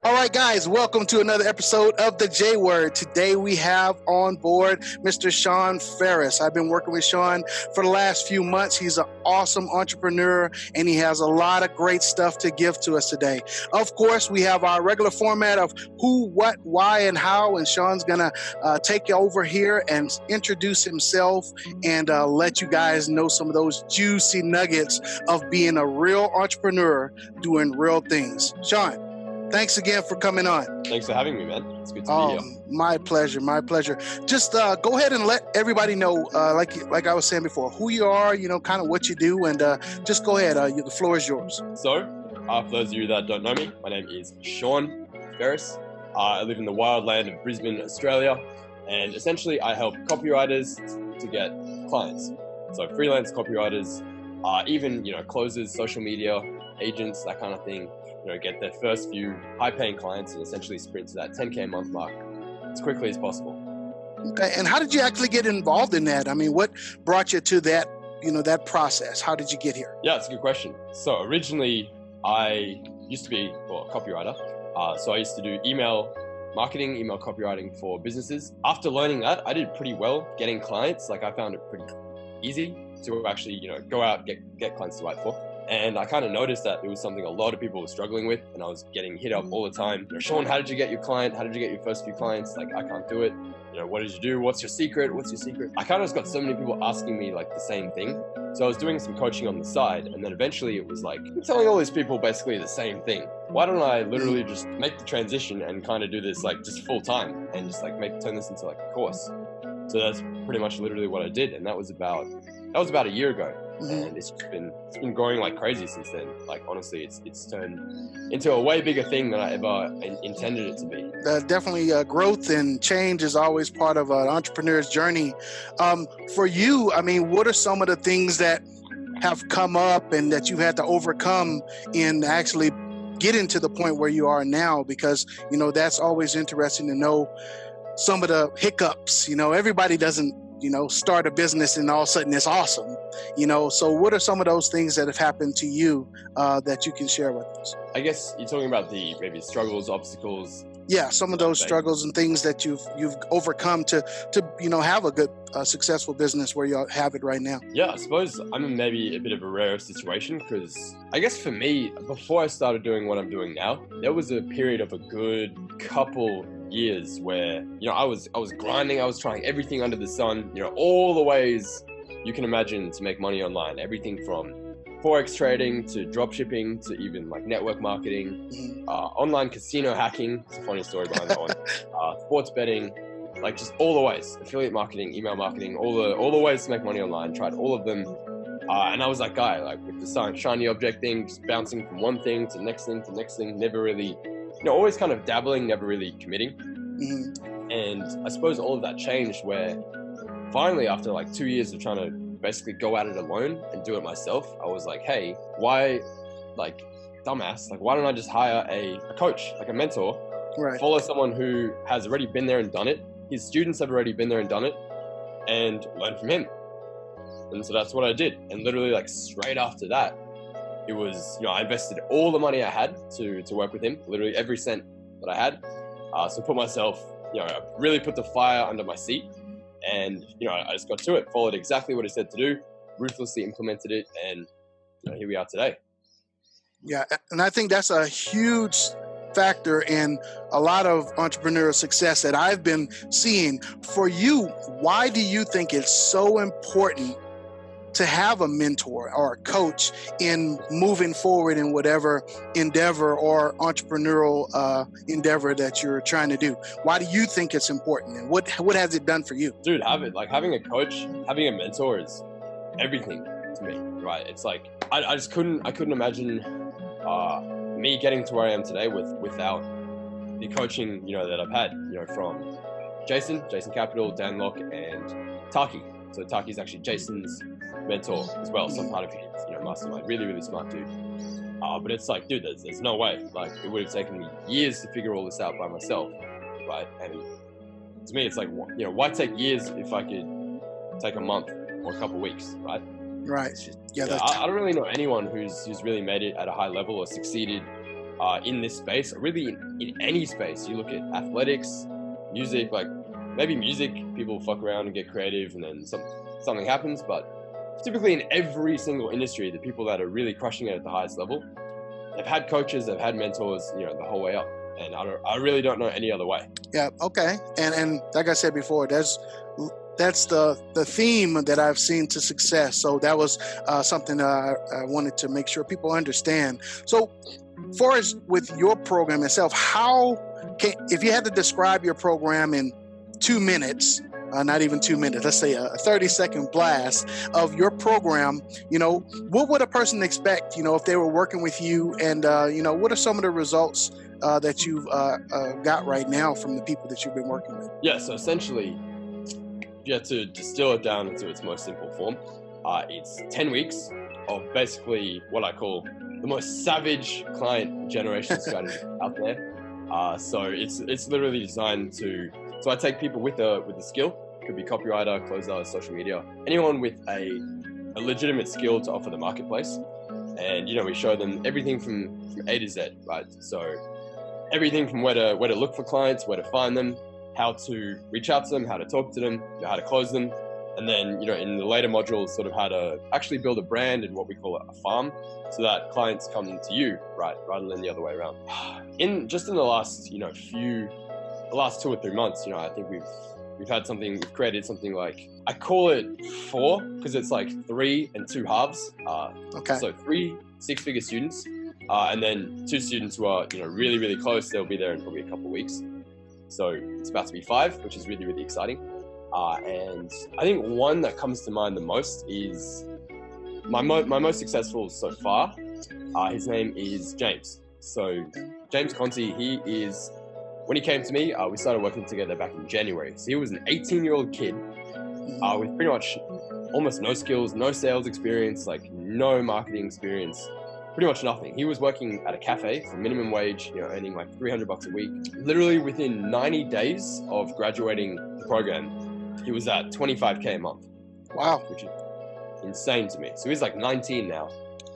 All right, guys, welcome to another episode of the J Word. Today we have on board Mr. Sean Ferris. I've been working with Sean for the last few months. He's an awesome entrepreneur and he has a lot of great stuff to give to us today. Of course, we have our regular format of who, what, why, and how. And Sean's going to take you over here and introduce himself and let you guys know some of those juicy nuggets of being a real entrepreneur doing real things. Sean. Thanks again for coming on. Thanks for having me, man. It's good to be here. My pleasure. Just go ahead and let everybody know, like I was saying before, who you are, kind of what you do, and just go ahead. The floor is yours. So, for those of you that don't know me, my name is Sean Ferris. I live in the wild land of Brisbane, Australia, and essentially I help copywriters to get clients. So freelance copywriters, even closers, social media agents, that kind of thing. Get their first few high-paying clients and essentially sprint to that 10K a month mark as quickly as possible. Okay, and how did you actually get involved in that? I mean, what brought you to that, that process? How did you get here? Yeah, it's a good question. So originally, I used to be a copywriter. So I used to do email marketing, email copywriting for businesses. After learning that, I did pretty well getting clients. Like I found it pretty easy to actually, go out, get clients to write for. And I kind of noticed that it was something a lot of people were struggling with, and I was getting hit up all the time. Sean, how did you get your client? How did you get your first few clients? Like, I can't do it. What did you do? What's your secret? What's your secret? I kind of just got so many people asking me like the same thing. So I was doing some coaching on the side, and then eventually it was like, I'm telling all these people basically the same thing. Why don't I literally just make the transition and kind of do this like just full time and just like turn this into like a course? So that's pretty much literally what I did, and that was about a year ago. And it's been growing like crazy since then. Like honestly, it's turned into a way bigger thing than I ever intended it to be. Definitely, growth and change is always part of an entrepreneur's journey. For you, I mean, what are some of the things that have come up and that you've had to overcome in actually getting to the point where you are now? Because that's always interesting to know some of the hiccups. Everybody doesn't start a business and all of a sudden it's awesome, so what are some of those things that have happened to you that you can share with us? I guess you're talking about the maybe struggles, obstacles. Yeah, some of those struggles and things that you've overcome to have a good successful business where you have it right now. Yeah, I suppose I'm in maybe a bit of a rare situation because I guess for me, before I started doing what I'm doing now, there was a period of a good couple years where I was grinding. I was trying everything under the sun, all the ways you can imagine to make money online, everything from forex trading to drop shipping to even like network marketing, online casino hacking. It's a funny story behind that one. Sports betting, like just all the ways, affiliate marketing, email marketing, all the ways to make money online. Tried all of them, and I was that guy like with the shiny object thing, just bouncing from one thing to next thing to next thing, never really always kind of dabbling, never really committing. And I suppose all of that changed where finally after like 2 years of trying to basically go at it alone and do it myself, I was like, hey, why, like dumbass, like why don't I just hire a coach, like a mentor, right? Follow someone who has already been there and done it. His students have already been there and done it and learn from him. And so that's what I did. And literally like straight after that, it was, I invested all the money I had to work with him, literally every cent that I had. So put myself, I really put the fire under my seat and, I just got to it, followed exactly what he said to do, ruthlessly implemented it. And here we are today. Yeah. And I think that's a huge factor in a lot of entrepreneurial success that I've been seeing. For you, why do you think it's so important to have a mentor or a coach in moving forward in whatever endeavor or entrepreneurial endeavor that you're trying to do? Why do you think it's important, and what has it done for you? Dude, having a coach, having a mentor is everything to me, right? It's like I couldn't imagine me getting to where I am today without the coaching that I've had from Jason Capital, Dan Locke, and Taki. So Taki's actually Jason's mentor as well, so part of his mastermind. Really, really smart dude. But it's like, dude, there's no way. Like, it would have taken me years to figure all this out by myself, right? And to me, it's like, why take years if I could take a month or a couple of weeks, right? Right. I don't really know anyone who's really made it at a high level or succeeded in this space, or really in any space. You look at athletics, music, like maybe music, people fuck around and get creative and then something happens, but typically in every single industry, the people that are really crushing it at the highest level, they've had coaches, they've had mentors, the whole way up. And I really don't know any other way. Yeah, okay. And like I said before, that's the theme that I've seen to success. So that was something I wanted to make sure people understand. So far as with your program itself, if you had to describe your program in 2 minutes, not even 2 minutes, let's say a 30-second blast of your program, what would a person expect, if they were working with you, and, what are some of the results that you've got right now from the people that you've been working with? Yeah, so essentially, if you had to distill it down into its most simple form, it's 10 weeks of basically what I call the most savage client generation strategy out there. So it's literally designed to, so I take people with a skill, could be copywriter, closer, social media, anyone with a legitimate skill to offer the marketplace. And, we show them everything from A to Z, right? So everything from where to look for clients, where to find them, how to reach out to them, how to talk to them, how to close them. And then, in the later modules, sort of how to actually build a brand and what we call a farm, so that clients come to you, right, rather than the other way around. In the last, the last 2 or 3 months, I think we've created something like, I call it 4, because it's like 3 and 2 halves. Okay. So 3 6-figure students, and then 2 students who are, really, really close. They'll be there in probably a couple of weeks. So it's about to be 5, which is really, really exciting. And I think one that comes to mind the most is my most successful so far. His name is James. So James Conti, when he came to me, we started working together back in January. So he was an 18-year-old kid with pretty much almost no skills, no sales experience, like no marketing experience, pretty much nothing. He was working at a cafe for minimum wage, earning like $300 a week. Literally within 90 days of graduating the program, he was at $25K a month. Wow. Which is insane to me. So he's like 19 now.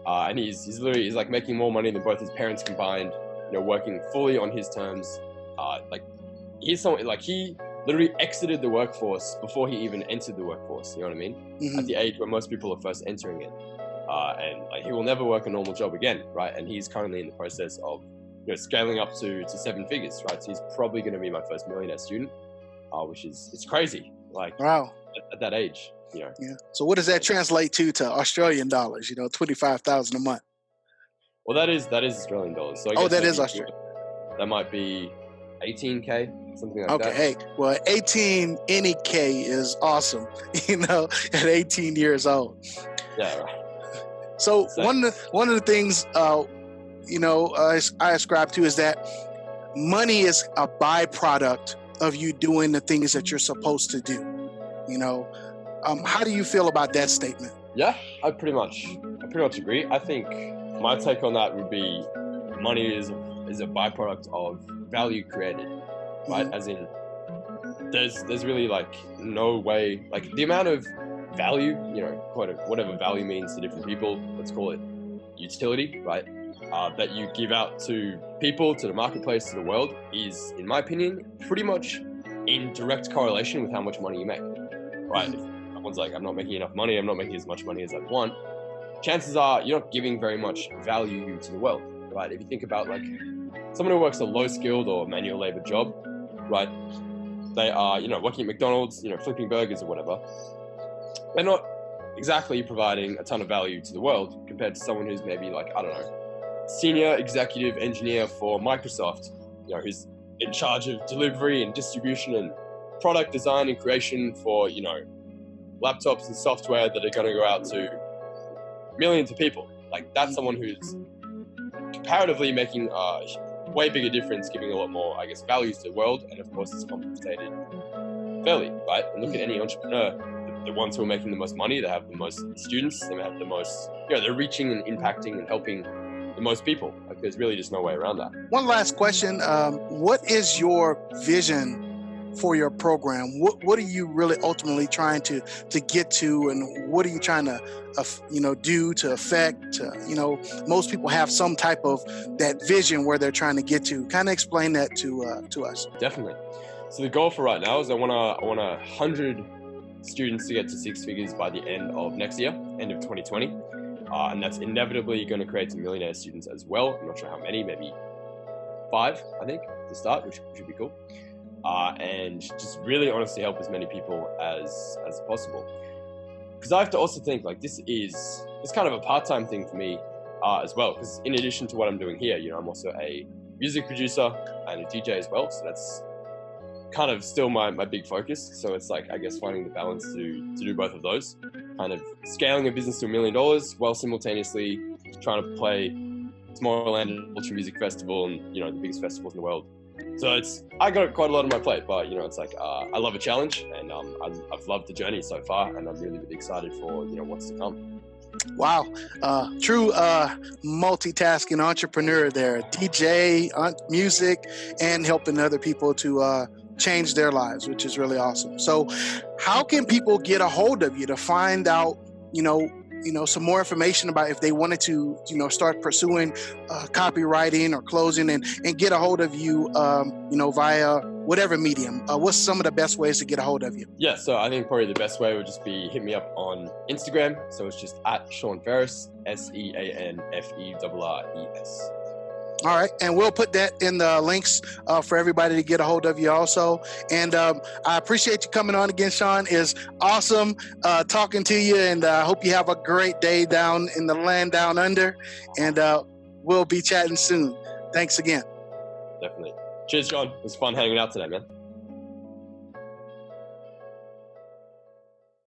And he's like making more money than both his parents combined, working fully on his terms. He's someone, like, he literally exited the workforce before he even entered the workforce. You know what I mean? Mm-hmm. At the age where most people are first entering it. And like, he will never work a normal job again, right? And he's currently in the process of, scaling up to 7 figures, right? So he's probably going to be my first millionaire student, which it's crazy. Like, wow, at that age, Yeah. So what does that translate to Australian dollars? $25,000 a month. Well, that is Australian dollars. So I guess that is Australian. That might be 18K, something like that. Okay, hey, well, 18 any K is awesome. At 18 years old. Yeah, right. So one of the things I ascribe to is that money is a byproduct of you doing the things that you're supposed to do. How do you feel about that statement? Yeah, I pretty much agree. I think my take on that would be money is a byproduct of value created, right? Mm-hmm. As in, there's really like no way, like the amount of value, whatever value means to different people, let's call it utility, right? That you give out to people, to the marketplace, to the world is, in my opinion, pretty much in direct correlation with how much money you make, right? If someone's like, I'm not making enough money, I'm not making as much money as I want, chances are you're not giving very much value to the world, right? If you think about like someone who works a low skilled or manual labor job, right? They are, working at McDonald's, flipping burgers or whatever. They're not exactly providing a ton of value to the world compared to someone who's maybe like, I don't know, senior executive engineer for Microsoft, who's in charge of delivery and distribution and product design and creation for, laptops and software that are going to go out to millions of people. Like, that's someone who's comparatively making a way bigger difference, giving a lot more, I guess, value to the world. And of course, it's compensated fairly, right? And look at any entrepreneur, the ones who are making the most money, they have the most students, they have the most, they're reaching and impacting and helping the most people. Like, there's really just no way around that. One last question. What is your vision for your program? What are you really ultimately trying to get to, and what are you trying to do to affect? Most people have some type of that vision where they're trying to get to. Kind of explain that to us. Definitely. So the goal for right now is I want 100 students to get to six figures by the end of next year, end of 2020. And that's inevitably going to create some millionaire students as well. I'm not sure how many, maybe 5, I think, to start, which would be cool. And just really honestly help as many people as possible. Because I have to also think, like, it's kind of a part-time thing for me as well. Because in addition to what I'm doing here, I'm also a music producer and a DJ as well. So that's kind of still my big focus. So it's like, I guess, finding the balance to do both of those, kind of scaling a business to $1 million while simultaneously trying to play Tomorrowland Ultra Music Festival and the biggest festivals in the world. So I got quite a lot on my plate, but it's like I love a challenge, and I've loved the journey so far, and I'm really, really excited for what's to come. Wow, true multitasking entrepreneur there, DJ, music, and helping other people to change their lives, which is really awesome. So how can people get a hold of you to find out, some more information about if they wanted to, start pursuing copywriting or closing and get a hold of you, via whatever medium? What's some of the best ways to get a hold of you? Yeah, so I think probably the best way would just be hit me up on Instagram. So it's just at Sean Ferris, SeanFerres. All right. And we'll put that in the links for everybody to get a hold of you also. And I appreciate you coming on again, Sean. It's awesome talking to you. And I hope you have a great day down in the land down under. And we'll be chatting soon. Thanks again. Definitely. Cheers, John. It was fun hanging out today, man.